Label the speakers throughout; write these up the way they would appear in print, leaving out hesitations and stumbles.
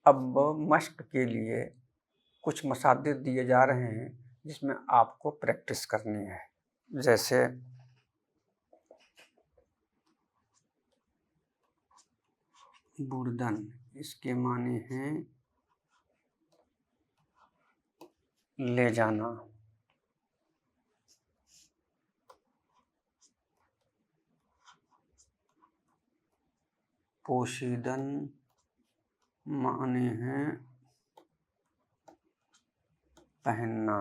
Speaker 1: अब मश्क के लिए कुछ मसादिर दिए जा रहे हैं जिसमें आपको प्रैक्टिस करनी है। जैसे बुर्दन, इसके माने हैं ले जाना। पोशीदन माने हैं पहनना।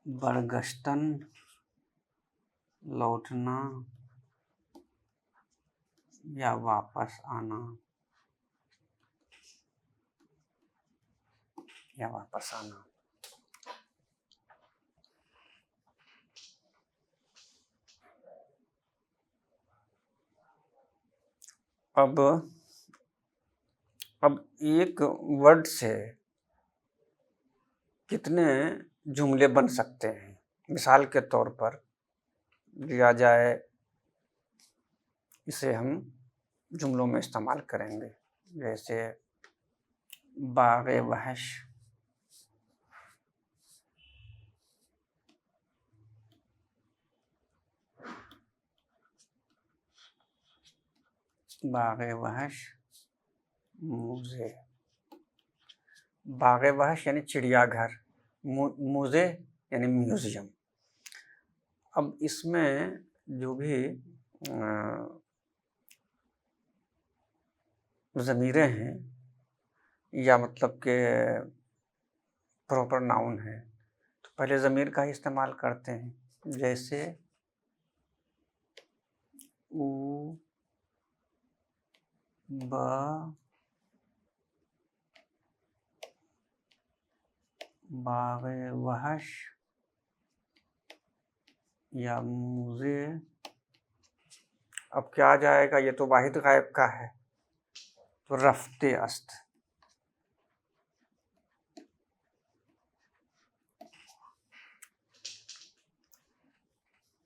Speaker 1: बरगश्तन लौटना या वापस आना, या वापस आना। अब एक वर्ड से कितने जुमले बन सकते हैं? मिसाल के तौर पर लिया जाए, इसे हम जुमलों में इस्तेमाल करेंगे। जैसे बाग़े वहश, बाग़े वहश मूज़े। बाग़े वहश यानी चिड़ियाघर, मूज़े यानी म्यूज़ियम। अब इसमें जो भी ज़मीरें हैं या मतलब के प्रॉपर नाउन है, तो पहले ज़मीर का ही इस्तेमाल करते हैं। जैसे ऊ, ब, बाग़े वहश या मूज़े। अब क्या आ जाएगा? ये तो वाहिद गायब का है, तो रफ्ते अस्त।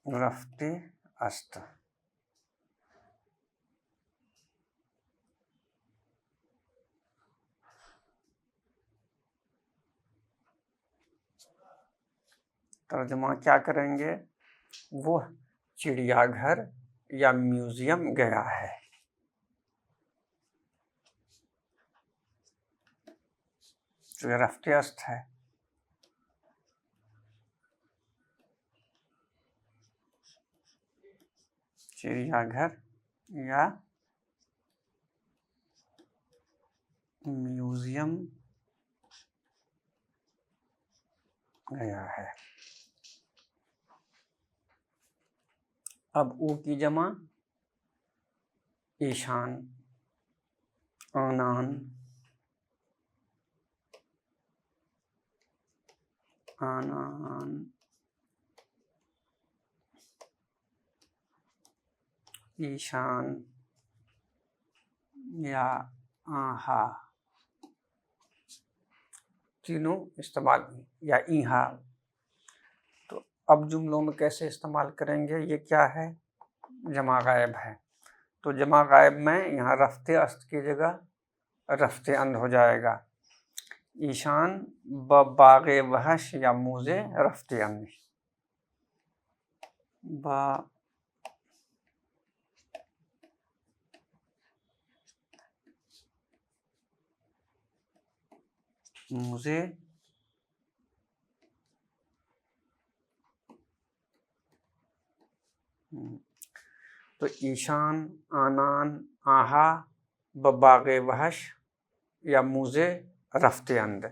Speaker 1: रफ्ते अस्त। तर्जुमा क्या करेंगे? वो चिड़ियाघर या म्यूजियम गया है। तो ये रफ्ते अस्त है। चिड़ियाघर या म्यूजियम गया है। अब ऊ की जमा ईशान, आनान, आनान, ईशान या आहा, तीनों इस्तेमाल, या ईहा। तो अब जुमलों में कैसे इस्तेमाल करेंगे? ये क्या है? जमा गायब है। तो जमा गायब में यहाँ रफ्ते अस्त की जगह रफ्ते अंध हो जाएगा। ईशान ब बाग़े वहश या मूज़े रफ्ते अंध। बा मूज़े तो ईशान, आनान, आहा ब बाग़े वहश या मूज़े रफ्ते अंध।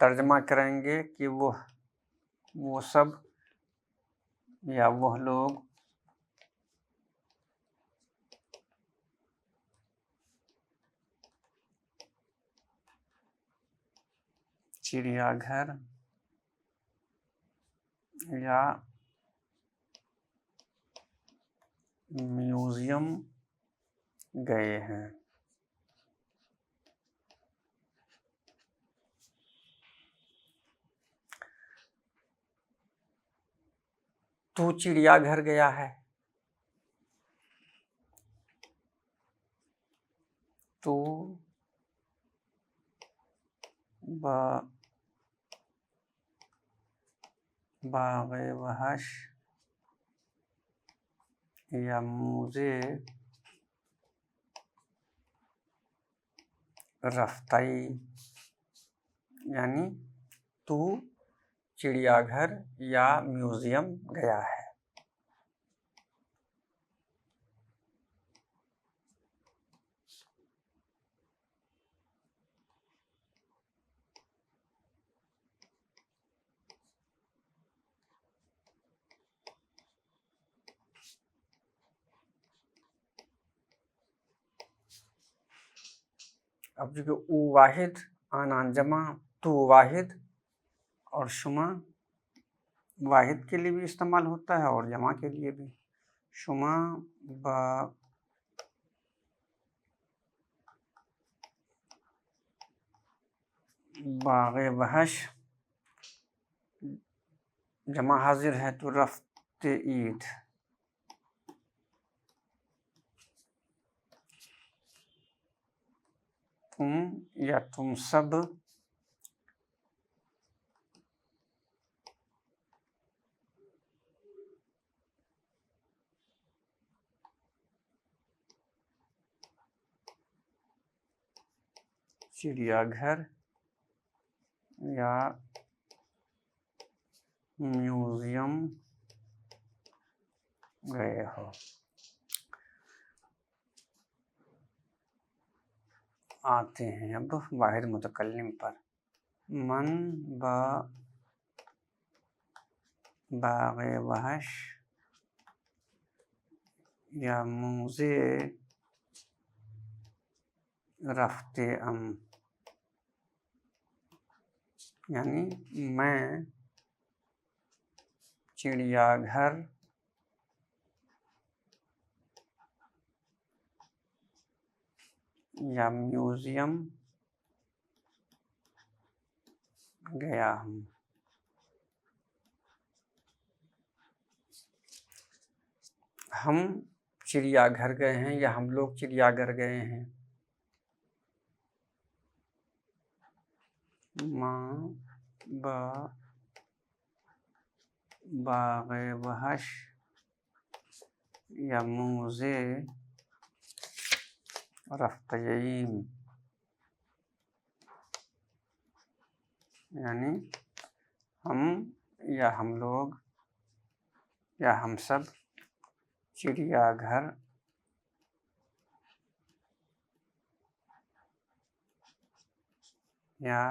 Speaker 1: तर्जमा करेंगे कि वो सब या वह लोग चिड़ियाघर या म्यूजियम गए हैं। तू चिड़ियाघर गया है, तू बाग़े वहश या मुझे रफ्ताई, यानी तू चिड़ियाघर या म्यूजियम गया है। अब जो उ वाहिद आनान जमा, तू वाहिद और शुमा वाहिद के लिए भी इस्तेमाल होता है और जमा के लिए भी। शुमा बाग़े वहश, जमा हाजिर है तो रफ्ते ईद। तुम या तुम सब चिड़ियाघर या म्यूजियम गए हो। आते हैं अब वाहिद मुतकल्लिम पर। मन बाग़े वहश या मुझे रफ्ते यानी मैं चिड़ियाघर या म्यूजियम गया हूँ। हम चिड़ियाघर गए हैं या हम लोग चिड़ियाघर गए हैं। माँ बाग़े वहश या मुझे रफ्तयीम, यानी हम या हम लोग या हम सब चिड़ियाघर या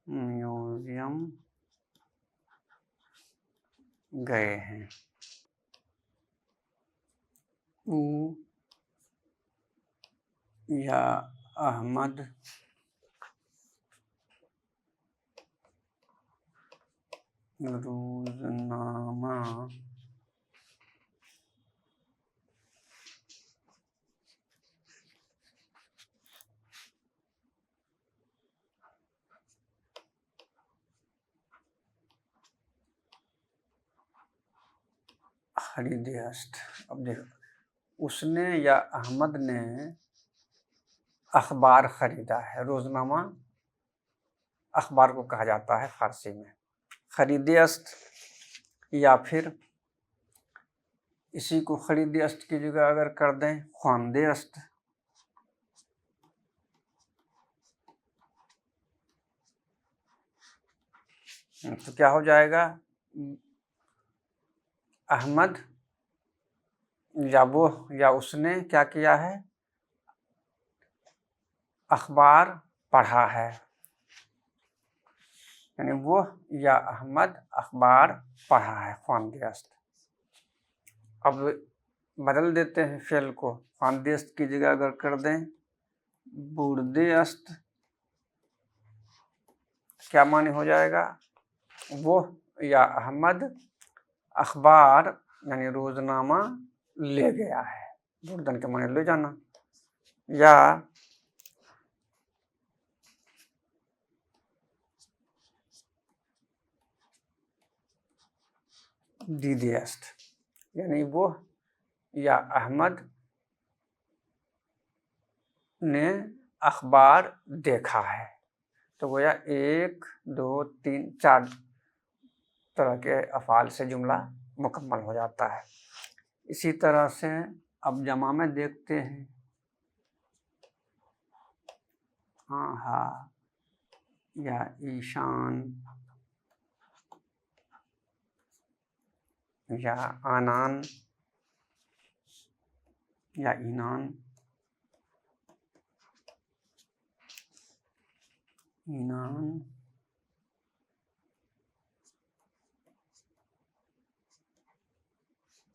Speaker 1: म्यूजियम गए हैं। ऊ या अहमद रोज़नामा खरीदे अस्त। अब देखो, उसने या अहमद ने अखबार खरीदा है। रोज़नामा अखबार को कहा जाता है फारसी में। खरीदे अस्त या फिर इसी को खरीदे अस्त की जगह अगर कर दें ख्वांदे अस्त, तो क्या हो जाएगा? अहमद या वो या उसने क्या किया है? अखबार पढ़ा है। यानी वो या अहमद अखबार पढ़ा है। ख्वांदे अस्त। अब बदल देते हैं फेल को। ख्वांदे अस्त की जगह अगर कर दें बुर्दे अस्त, क्या माने हो जाएगा? वो या अहमद अखबार यानी रोज़नामा ले गया है। बुर्दन के माने ले जाना। या दीदे अस्त, यानी वो या अहमद ने अखबार देखा है। तो गोया 1, 2, 3, 4 तरह के अफ़ाल से जुमला मुकम्मल हो जाता है। इसी तरह से अब जमा में देखते हैं। आहा या ईशान या आनान या ईनान, ईनान,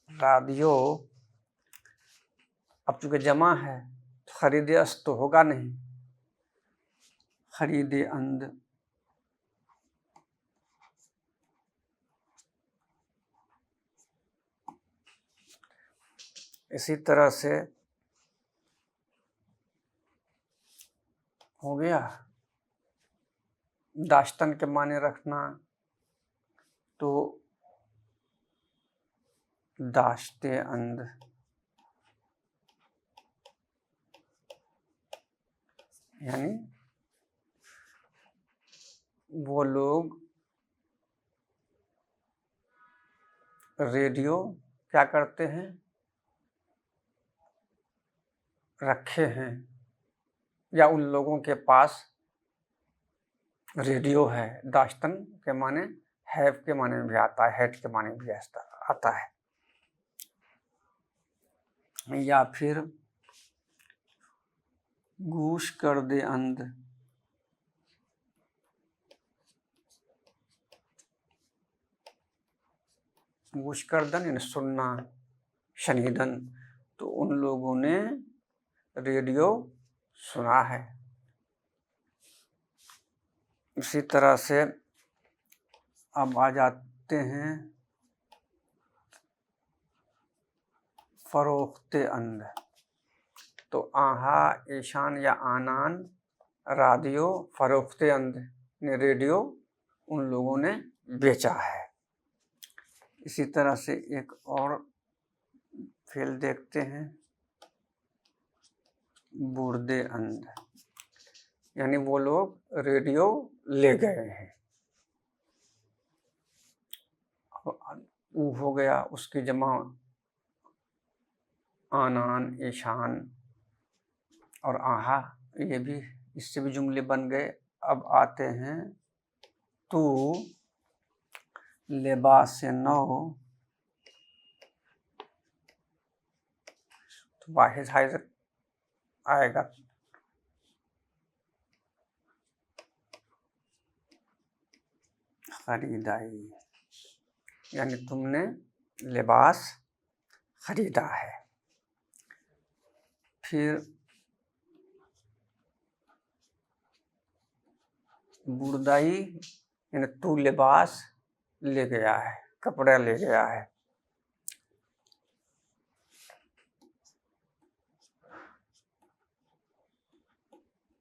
Speaker 1: रादियो। अब चूंकि जमा है तो खरीदे अस्त तो होगा नहीं, खरीदे अंद, इसी तरह से हो गया। दाश्तन के माने रखना तो दाश्ते अंद, यानी वो लोग रेडियो क्या करते हैं, रखे हैं, या उन लोगों के पास रेडियो है। दाश्तन के माने हैव के माने में भी आता है, हैड के माने में भी आता है। या फिर गूश कर दे अंद, गूश करदन यानी सुनना, शनीदन, तो उन लोगों ने रेडियो सुना है। इसी तरह से अब आ जाते हैं फरोख्ते अंद। तो आहा, ईशान या आनान, रादियो, फरोख्ते अंद ने रेडियो उन लोगों ने बेचा है। इसी तरह से एक और फेल देखते हैं, बुर्दे अंद, यानी वो लोग रेडियो ले गए हैं। ऊ हो गया, उसकी जमा आनान, ईशान और आहा, ये भी इससे भी जुमले बन गए। अब आते हैं तू लिबास नौ, तो वाहिद हाजिर आएगा। खरीदाई, यानी तुमने लिबास खरीदा है। फिर बुर्दाई, यानी तू लिबास ले गया है, कपड़ा ले गया है।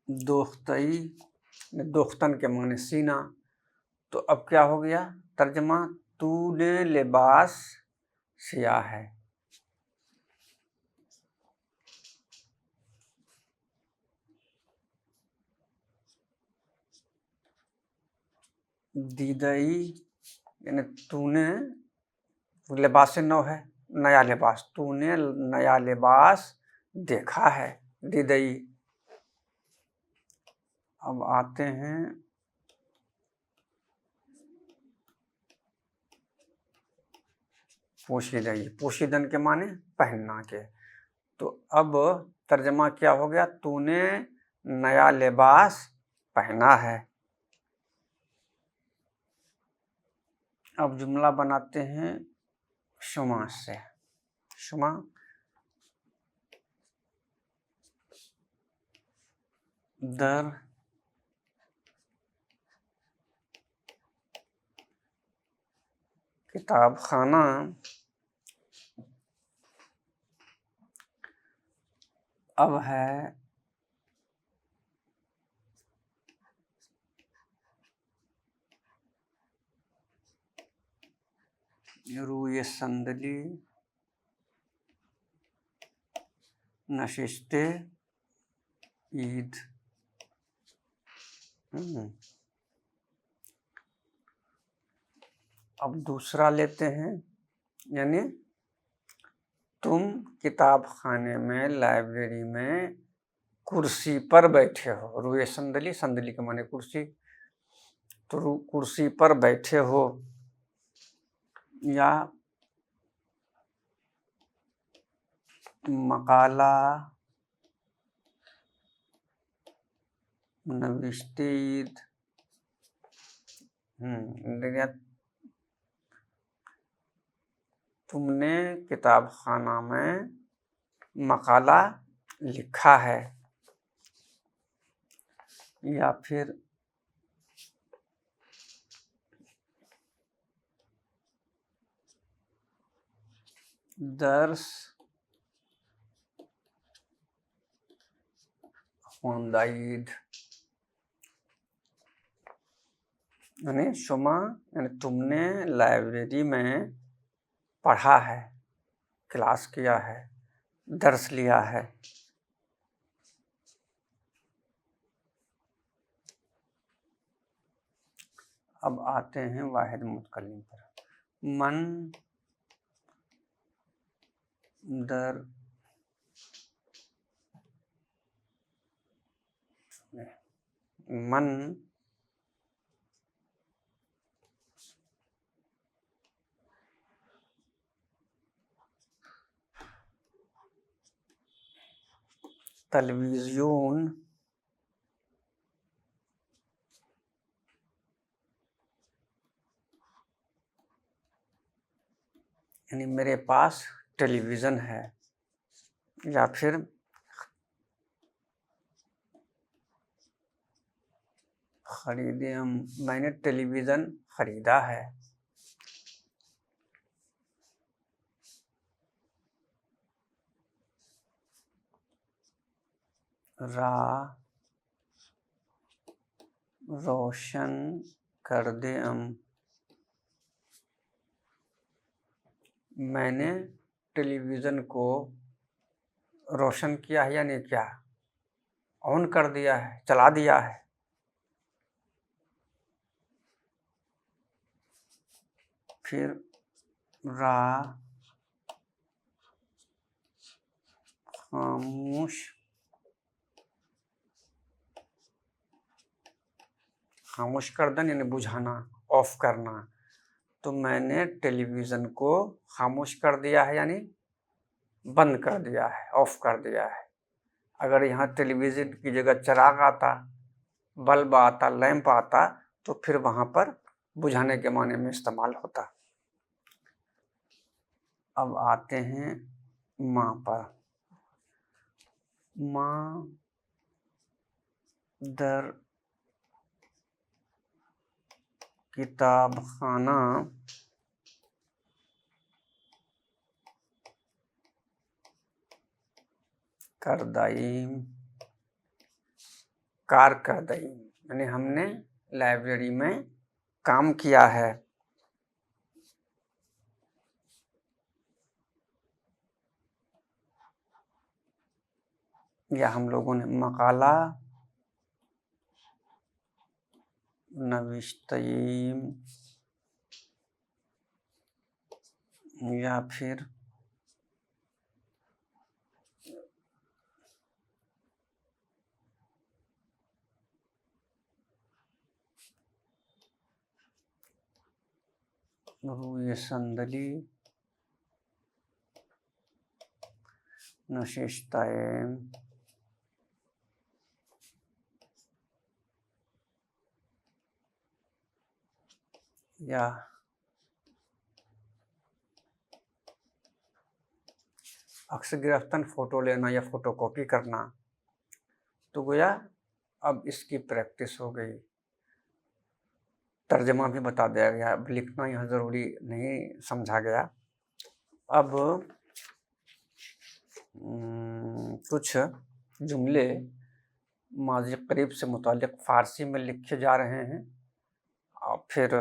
Speaker 1: दोख्तई, दोख्तन के माने सीना। तो अब क्या हो गया तर्जमा, तूने लिबास सिया है। दीदई, यानी तूने, लिबास नौ है, नया लिबास, तूने नया लिबास देखा है, दीदई। अब आते हैं पोशीदई, पोशीदन के माने पहनना के। तो अब तर्जमा क्या हो गया, तूने नया लिबास पहना है। अब जुमला बनाते हैं शुमा से। शुमा, दर किताब खाना अब है रूए संदली नशिस्ते ईद। अब दूसरा लेते हैं, यानी तुम किताब खाने में, लाइब्रेरी में कुर्सी पर बैठे हो। रुए संदली, संदली के माने कुर्सी, तो कुर्सी पर बैठे हो, या मकाला नविश्तीद। तुमने किताब खाना में मकाला लिखा है, या फिर दर्स खुंदाईद, यानी शुमा, यानी तुमने लाइब्रेरी में पढ़ा है, क्लास किया है, दर्स लिया है। अब आते हैं वाहिद मुतकल्लिम पर। मन दर मन तलविज़्यून यानी मेरे पास टेलीविज़न है, या फिर खरीदे हम, मैंने टेलीविज़न खरीदा है। रा रोशन कर दे हम, मैंने टेलीविज़न को रोशन किया है, यानी क्या, ऑन कर दिया है, चला दिया है। फिर रा खामोश, खामोश कर देना यानी बुझाना, ऑफ करना। तो मैंने टेलीविज़न को खामोश कर दिया है, यानी बंद कर दिया है, ऑफ कर दिया है। अगर यहाँ टेलीविज़न की जगह चिराग आता, बल्ब आता, लैंप आता, तो फिर वहाँ पर बुझाने के माने में इस्तेमाल होता। अब आते हैं माँ पर। माँ दर किताब खाना करदाईम, कार करदाईम, यानी हमने लाइब्रेरी में काम किया है। या हम लोगों ने मकाला नविश्तईम, या फिर रुए संदली नशिस्ताएम, या अक्स गिरफ्तन फ़ोटो लेना या फ़ोटोकॉपी करना। तो गोया अब इसकी प्रैक्टिस हो गई, तर्जमा भी बता दिया गया, अब लिखना यहाँ ज़रूरी नहीं समझा गया। अब कुछ जुमले माज़ी करीब से मुतालिक फ़ारसी में लिखे जा रहे हैं, और फिर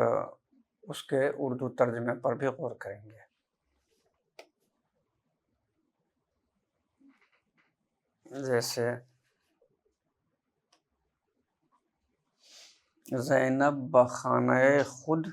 Speaker 1: उसके उर्दू तर्जमे पर भी गौर करेंगे। जैसे ज़ैनब बखाने खुद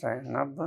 Speaker 1: ज़ैनब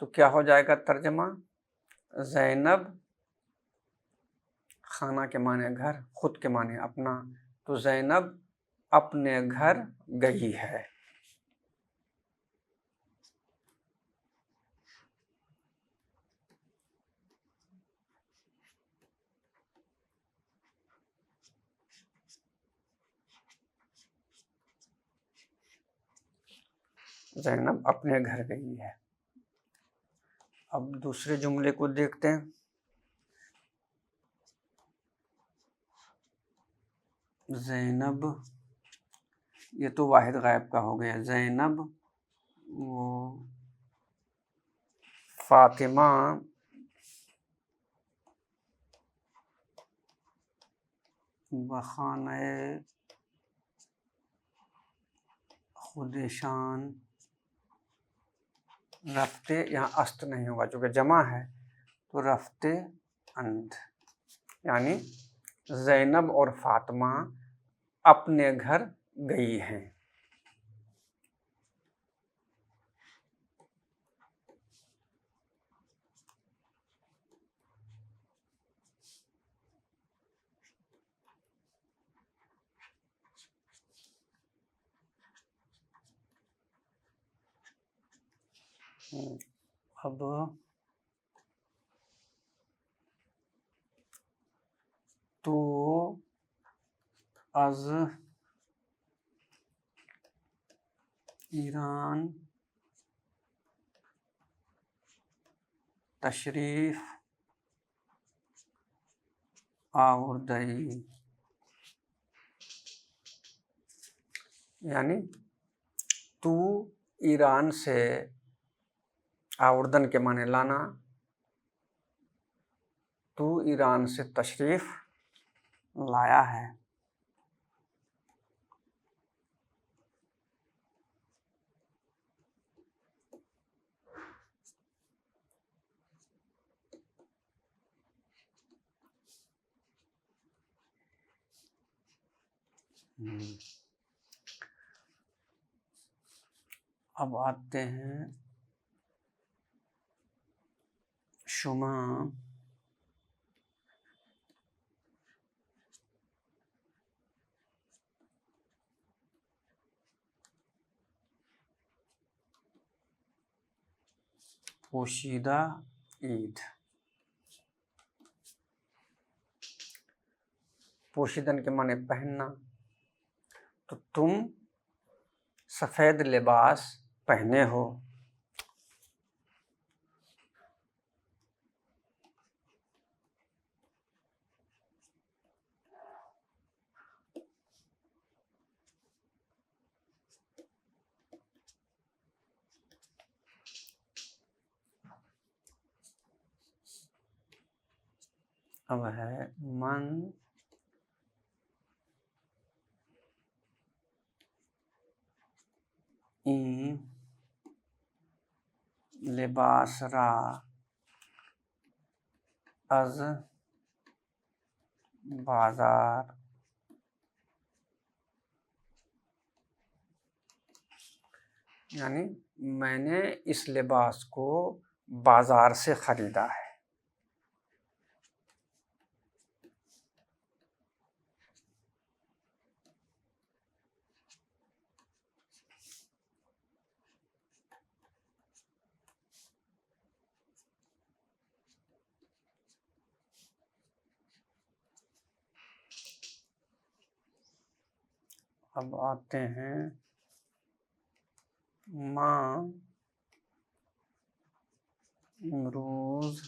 Speaker 1: तो क्या हो जाएगा तर्जमा? ज़ैनब खाना के माने घर, खुद के माने अपना, तो ज़ैनब अपने घर गई है। ज़ैनब अपने घर गई है। अब दूसरे जुमले को देखते हैं। ज़ैनब, ये तो वाहिद गायब का हो गया। ज़ैनब वो फातिमा बखाने खुदेशान रफ्ते, यहाँ अस्त नहीं होगा चूँकि जमा है, तो रफ्ते अंध, यानी ज़ैनब और फातिमा अपने घर गई हैं। अब तो अज ईरान तशरीफ आवरदई, यानी तू ईरान से, आवर्दन के माने लाना, तू ईरान से तशरीफ लाया है। अब आते हैं शुमा पोशीदा ईद। पोशीदन के माने पहनना, तो तुम सफ़ेद लिबास पहने हो। अब है मन ई लिबास रा अज बाजार, यानी मैंने इस लिबास को बाजार से खरीदा है। अब आते हैं माँ इमरूज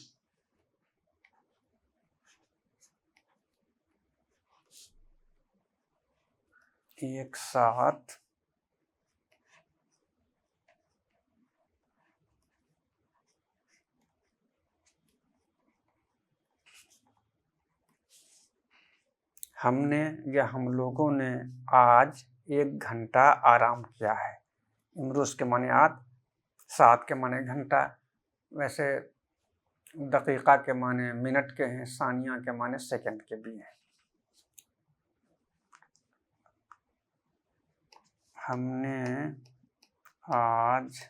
Speaker 1: एक साथ हमने या हम लोगों ने आज 1 घंटा आराम किया है। इमरुस के माने आज, सात के माने घंटा, वैसे दकीका के माने मिनट के हैं, सानिया के माने सेकंड के भी हैं। हमने आज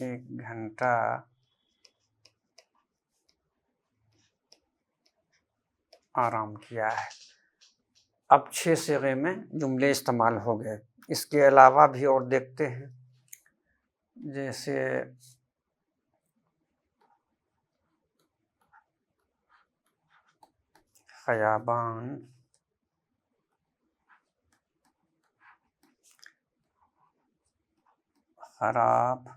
Speaker 1: एक घंटा आराम किया है। अब 6 सिगे में जुमले इस्तेमाल हो गए। इसके अलावा भी और देखते हैं, जैसे खयाबान, खराब,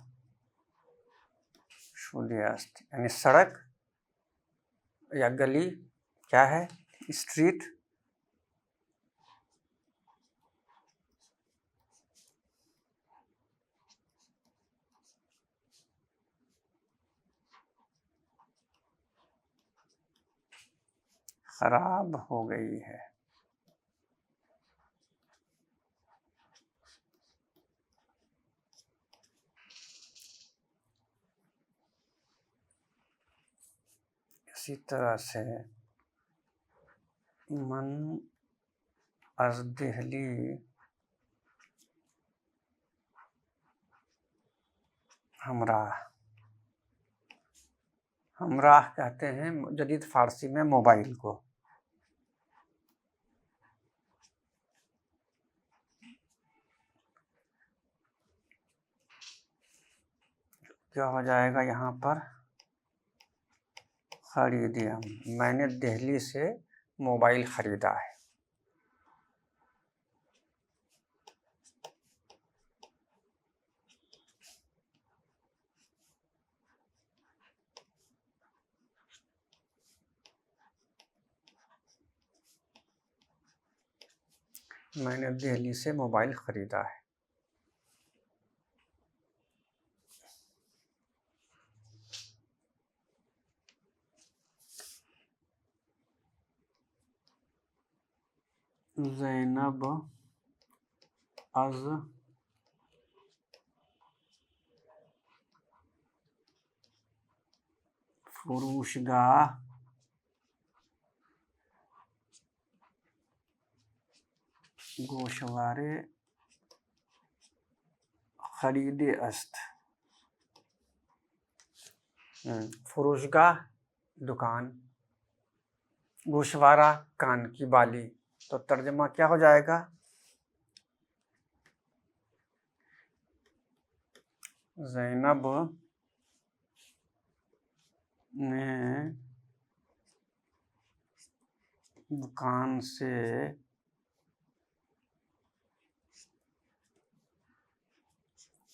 Speaker 1: सूर्यास्त, यानी सड़क या गली क्या है, स्ट्रीट। खराब हो गई है। इसी तरह से मन अज दिहली हमराह। हमराह कहते हैं जदीद फारसी में मोबाइल को। क्या हो जाएगा यहाँ पर, खरीदिया, मैंने दिल्ली से मोबाइल खरीदा है। मैंने दिल्ली से मोबाइल खरीदा है। ज़ैनब अज फरोशगाह गोशवारे खरीदे अस्त। फरोशगाह दुकान, गोशवारा कान की बाली। तो तर्जमा क्या हो जाएगा, ज़ैनब ने दुकान से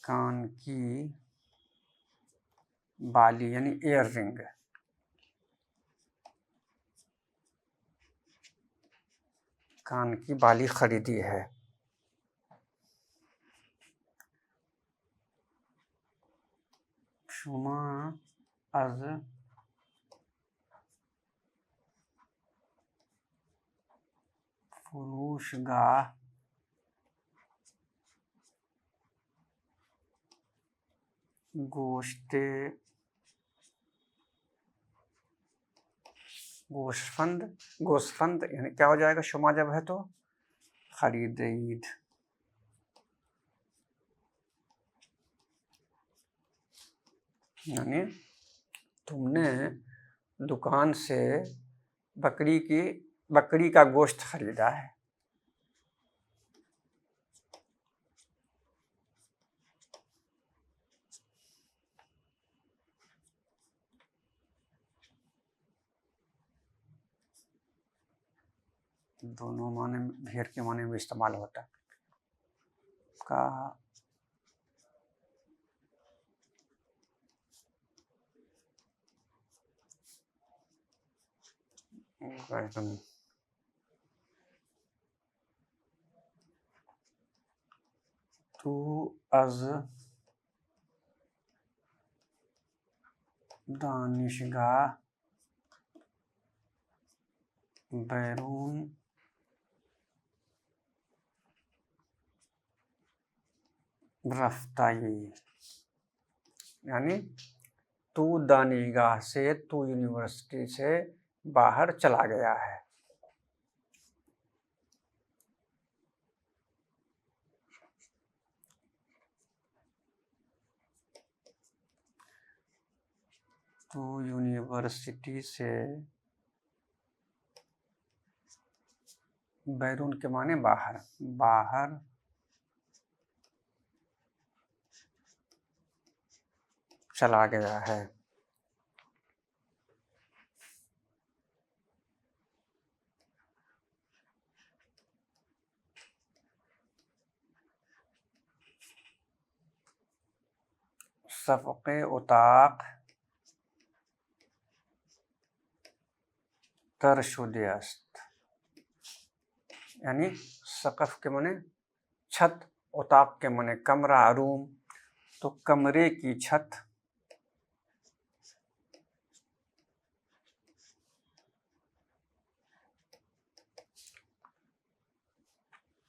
Speaker 1: कान की बाली यानी ईयर रिंग, कान की बाली खरीदी है। शुमा अज फरोशगाह गोश्ते गोशफंद, गोशफंद यानी क्या हो जाएगा, शुमा जब है तो खरीदीद। यानी तुमने दुकान से बकरी का गोश्त खरीदा है। दोनों माने भेड़ के माने में इस्तेमाल होता है। का बैरून, तू अज दानिशगाह बैरून रफ्ताई, यानी तू दानिशगाह से, तू यूनिवर्सिटी से बाहर चला गया है। तू यूनिवर्सिटी से, बैरून के माने बाहर, बाहर चला गया है। सफ़क़े उताक तरशुदे अस्त, यानी सकफ के माने छत, उताक के माने कमरा, रूम, तो कमरे की छत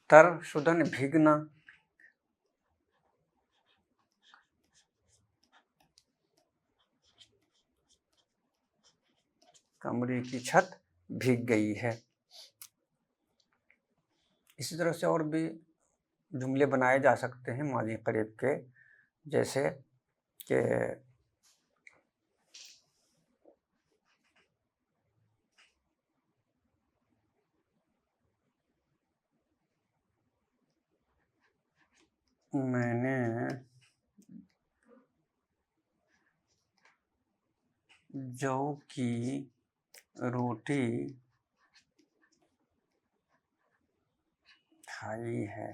Speaker 1: तरशुदन भीगना, कमरे की छत भीग गई है। इसी तरह से और भी जुमले बनाए जा सकते हैं माजी करीब के, जैसे कि मैंने जौ की रोटी खाई है।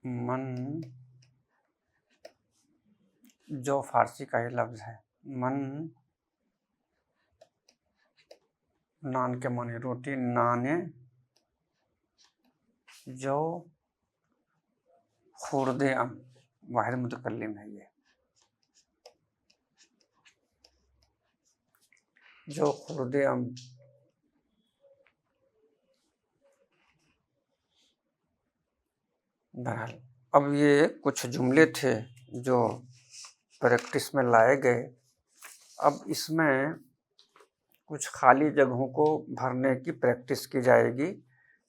Speaker 1: मन, जो फारसी का ही लफ्ज़ है। मन नान के माने रोटी, नाने जो खुर्दे अम, वाहिद मुतकल्लिम है ये, जो खुर्दे अम। बहरहाल अब ये कुछ जुमले थे जो प्रैक्टिस में लाए गए। अब इसमें कुछ खाली जगहों को भरने की प्रैक्टिस की जाएगी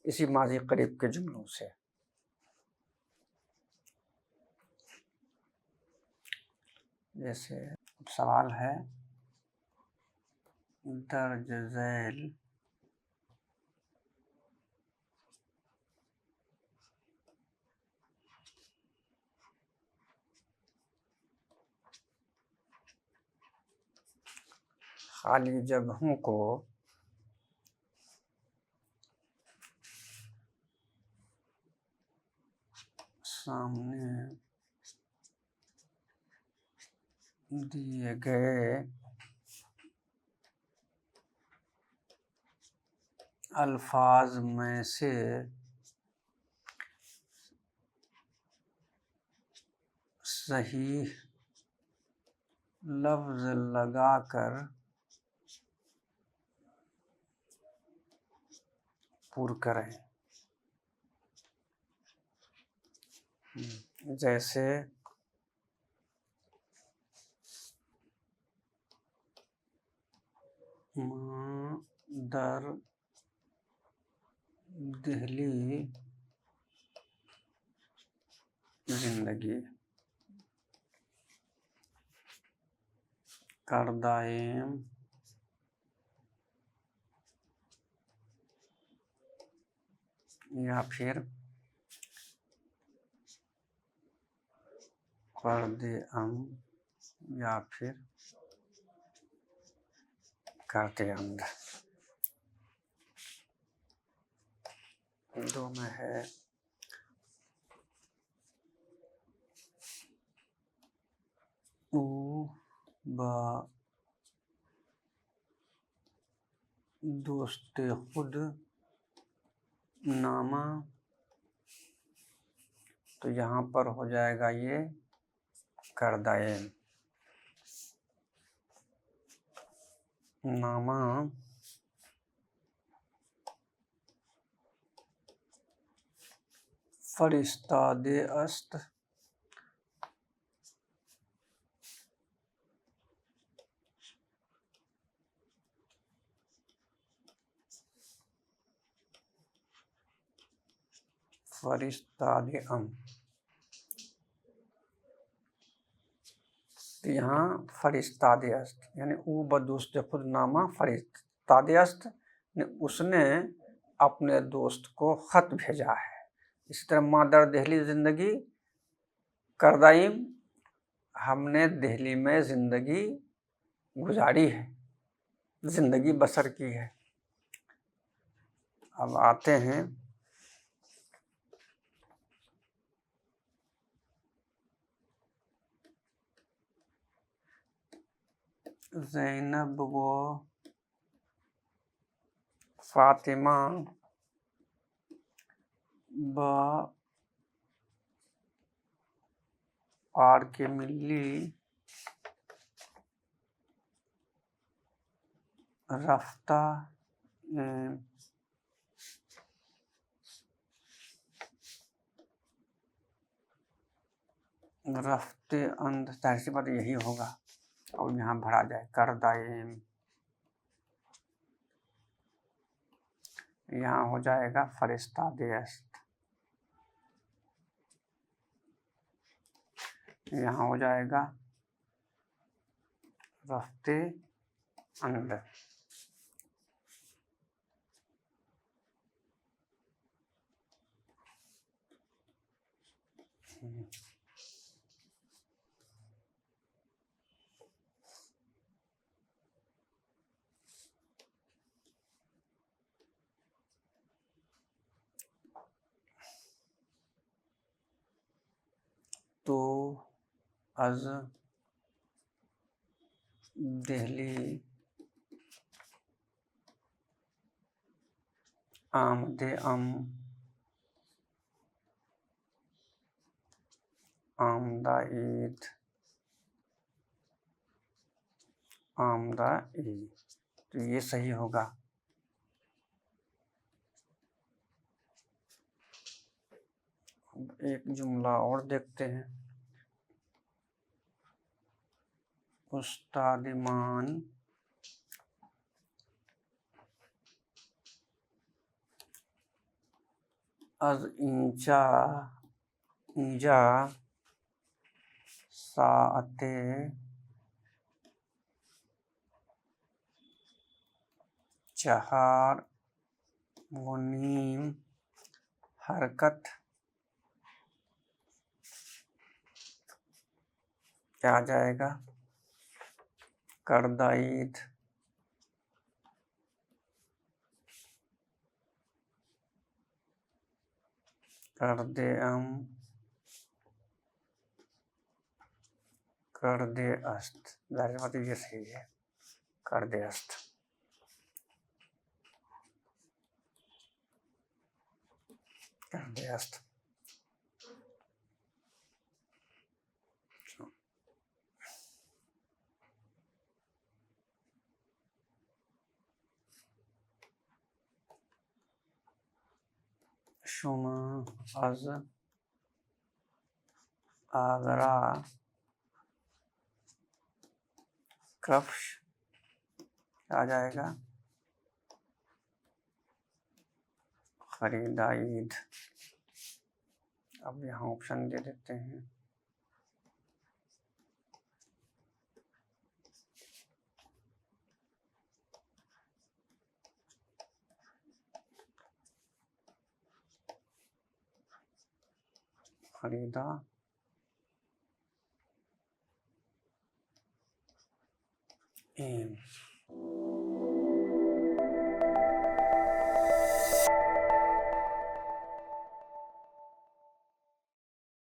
Speaker 1: इसी माजी करीब के जुमलों से। जैसे सवाल है, दर्ज झैल खाली जगहों को सामने दिए गए अल्फाज में से सही लफ्ज़ लगाकर पूर करें। जैसे माँ दर दिहली जिंदगी, करदाएम या फिर पर्दे अम या फिर करते अंध, दो में है। दोस्त खुद नामा, तो यहाँ पर हो जाएगा ये करदायम। नामा फरिश्तादे अस्त, फरिश्तादे अम। तो यहाँ फरिश्तादे अस्त यानी ऊ बदोस्त खुद नामा फरिश्तादे अस्त ने उसने अपने दोस्त को खत भेजा है। इसी तरह मादर दिल्ली ज़िंदगी करदाइम, हमने दिल्ली में ज़िंदगी गुजारी है, ज़िंदगी बसर की है। अब आते हैं ज़ैनब व फातिमा ब आर के मिली रफ्ता रफ्ते अंध, जाहिर सी बात यही होगा। और यहाँ भरा जाए करदाइम, यहाँ हो जाएगा फरिश्तादे अस्त, यहाँ हो जाएगा रफ्ते अंध। तो अज दिल्ली आमदे आमदा ईद आमदा ईद, तो ये सही होगा। एक जुमला और देखते हैं। उस्तादिमान अज इंजा साअते चहार वनीम हरकत, क्या आ जाएगा करदाईद, करदे अस्त, जाहिर बात ये सही है, करदे अस्त। करदे अस्त शुमा अज आगरा कफ्श, आ जाएगा खरीदा ईद। अब यहाँ ऑप्शन दे देते हैं। खरीदा ईद।